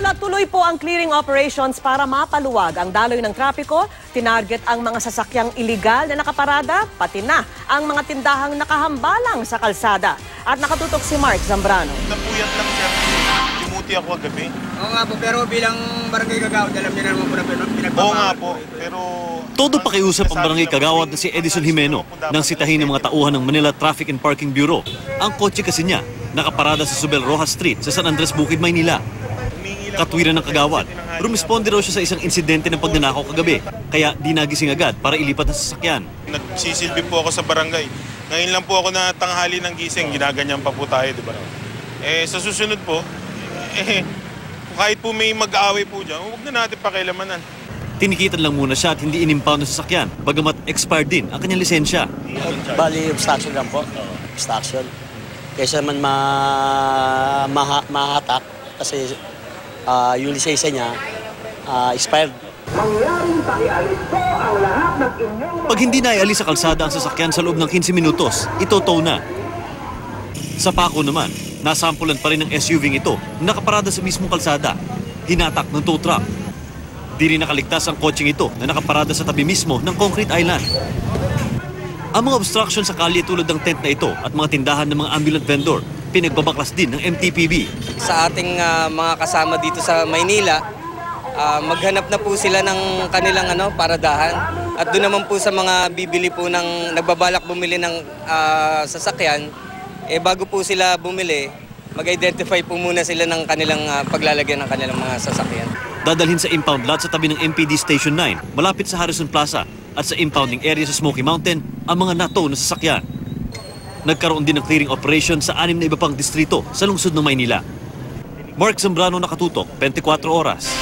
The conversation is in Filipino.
Samantala, tuloy po ang clearing operations para mapaluwag ang daloy ng trapiko. Tinarget ang mga sasakyang iligal na nakaparada, pati na ang mga tindahang nakahambalang sa kalsada. At nakatutok si Mark Zambrano. Napuyat lang siya. Limuti ako kagabi. Oo nga po, pero bilang barangay Kagawad, alam niyo naman po na pinagpapahal. Oo nga po, pero... Todo pakiusap ang barangay Kagawad na si Edison Jimeno nang sitahin ng mga tauhan ng Manila Traffic and Parking Bureau. Ang kotse kasi niya nakaparada sa Zubel Rojas Street sa San Andres, Bukid, Maynila. Katwiran ng Kagawad, rumisponde raw siya sa isang insidente ng pagnanakaw kagabi, kaya di nagising agad para ilipat ang sasakyan. Nagsisilbi po ako sa barangay. Ngayon lang po ako na tanghali ng gising, ginaganyan pa po tayo, di ba? Sa susunod po, kahit po may mag-aaway po dyan, huwag na natin pakialamanan. Tinikitan lang muna siya at hindi inimpound ng sasakyan, bagamat expired din ang kanyang lisensya. Bali, obstruction lang po. Obstruction. Kaysa naman mahatak kasi yung lisensya niya expired. Pag hindi na ialis sa kalsada ang sasakyan sa loob ng 15 minutos, ito tow na. Sa Paco naman, nasampulan pa rin ng SUV ito na nakaparada sa mismong kalsada. Hinatak ng tow truck. Di rin nakaligtas ang kotseng ito na nakaparada sa tabi mismo ng concrete island. Ang mga obstruction sa kalye tulad ng tent na ito at mga tindahan ng mga ambulant vendor, pinagbabaklas din ng MTPB. Sa ating mga kasama dito sa Maynila, maghanap na po sila ng kanilang paradahan. At doon naman po sa mga bibili po ng nagbabalak bumili ng sasakyan, bago po sila bumili, mag-identify po muna sila ng kanilang paglalagyan ng kanilang mga sasakyan. Dadalhin sa impound lot sa tabi ng MPD Station 9, malapit sa Harrison Plaza, at sa impounding area sa Smoky Mountain, ang mga natow na sasakyan. Nagkaroon din ng clearing operation sa 6 na iba pang distrito sa lungsod ng Maynila. Mark Zambrano, nakatutok, 24 oras.